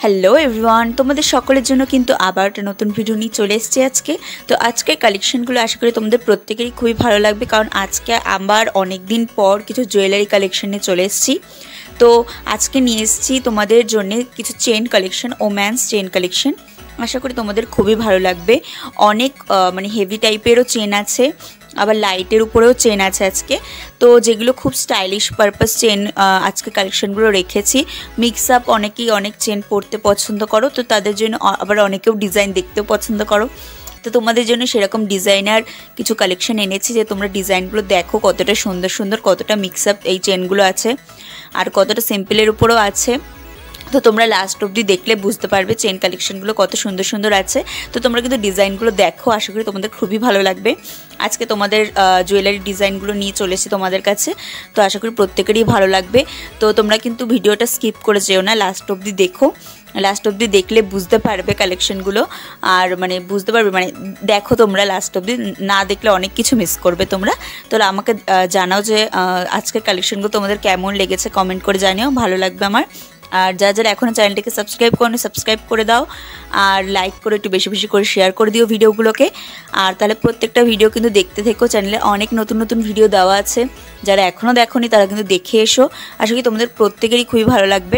Hello everyone, তোমাদের সকলের জন্য কিন্তু আবার একটা নতুন ভিডিও নিয়ে চলে এসেছি আজকে। তো আজকের কালেকশনগুলো আশা করি তোমাদের প্রত্যেকেরই খুবই ভালো লাগবে, কারণ আজকে আবার অনেক দিন পর কিছু জুয়েলারি কালেকশন নিয়ে চলে এসেছি। তো আজকে নিয়ে এসেছি তোমাদের জন্য কিছু chain collection, women's chain collection. আশা করি তোমাদের খুবই ভালো লাগবে। অনেক মানে হেভি টাইপেরও চেন আছে, আবার লাইটের উপরেও চেন আছে আজকে। তো যেগুলো খুব স্টাইলিশ পারপাস চেন আজকে কালেকশনগুলো রেখেছি। মিক্স আপ অনেকেই অনেক চেন পরতে পছন্দ করো, তো তাদের জন্য আবার অনেকেও ডিজাইন দেখতেও পছন্দ করো। তো তোমাদের জন্য সেরকম ডিজাইনার কিছু কালেকশন এনেছি, যে তোমরা ডিজাইনগুলো দেখো কতটা সুন্দর সুন্দর, কতটা মিক্স আপ এই চেনগুলো আছে, আর কতটা সিম্পলের উপরেও আছে। তো তোমরা লাস্ট অবধি দেখলে বুঝতে পারবে চেন কালেকশনগুলো কত সুন্দর সুন্দর আছে। তো তোমরা কিন্তু ডিজাইনগুলো দেখো, আশা করি তোমাদের খুবই ভালো লাগবে। আজকে তোমাদের জুয়েলারি ডিজাইনগুলো নিয়ে চলে এসেছি তোমাদের কাছে, তো আশা করি প্রত্যেকেরই ভালো লাগবে। তো তোমরা কিন্তু ভিডিওটা স্কিপ করে যেও না, লাস্ট অবধি দেখো। লাস্ট অবধি দেখলে বুঝতে পারবে কালেকশনগুলো, আর মানে বুঝতে পারবে, মানে দেখো তোমরা লাস্ট অবধি, না দেখলে অনেক কিছু মিস করবে তোমরা। তো আমাকে জানাও যে আজকের কালেকশনগুলো তোমাদের কেমন লেগেছে, কমেন্ট করে জানিও, ভালো লাগবে আমার। আর যারা যারা এখনও চ্যানেলটিকে সাবস্ক্রাইব করো, সাবস্ক্রাইব করে দাও, আর লাইক করে একটু বেশি বেশি করে শেয়ার করে দিও ভিডিওগুলোকে। আর তাহলে প্রত্যেকটা ভিডিও কিন্তু দেখতে থেকো, চ্যানেলে অনেক নতুন নতুন ভিডিও দেওয়া আছে, যারা এখনও দেখোনি তারা কিন্তু দেখে এসো। আশা করি তোমাদের প্রত্যেকেরই খুবই ভালো লাগবে।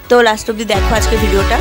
তো লাস্ট অবধি দেখো আজকে ভিডিওটা।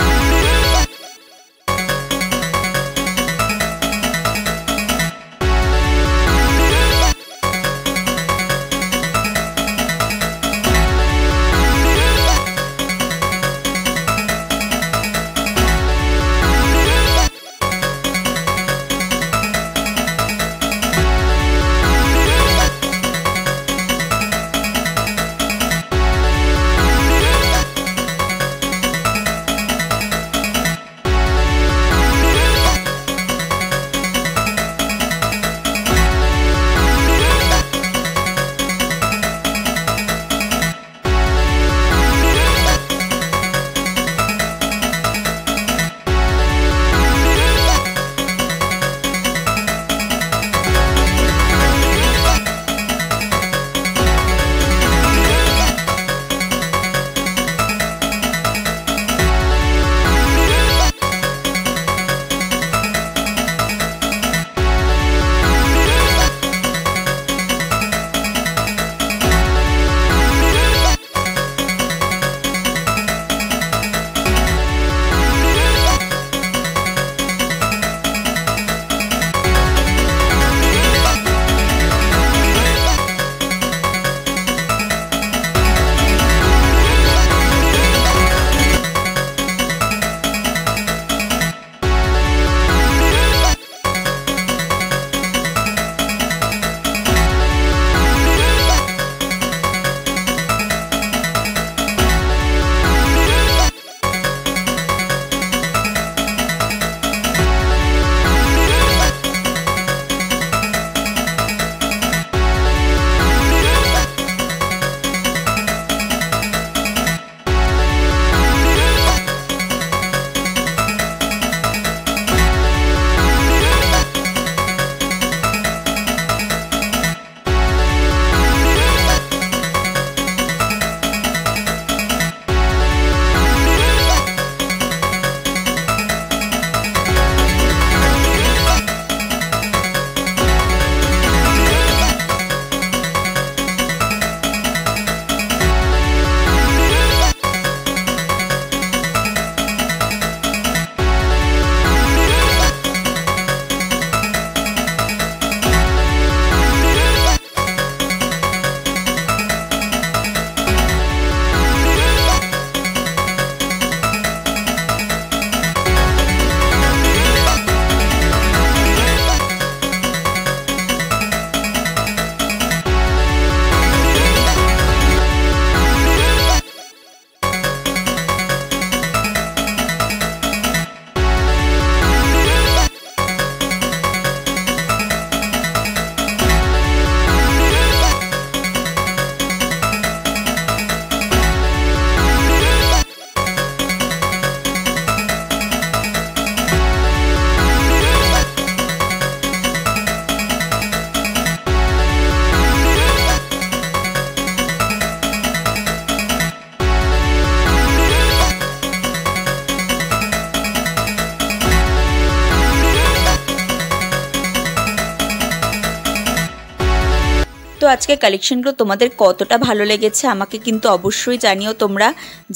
তো আজকে কালেকশনগুলো তোমাদের কতটা ভালো লেগেছে আমাকে কিন্তু অবশ্যই জানিও তোমরা,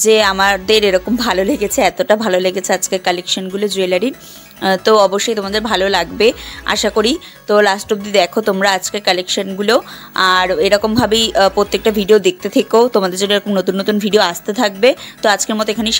যে আমাদের এরকম ভালো লেগেছে, এতটা ভালো লেগেছে আজকের কালেকশনগুলো জুয়েলারির। তো অবশ্যই তোমাদের ভালো লাগবে আশা করি। তো লাস্ট অবধি দেখো তোমরা আজকের কালেকশনগুলো, আর এরকমভাবেই প্রত্যেকটা ভিডিও দেখতে থেকো, তোমাদের জন্য এরকম নতুন নতুন ভিডিও আসতে থাকবে। তো আজকের মতো এখানেই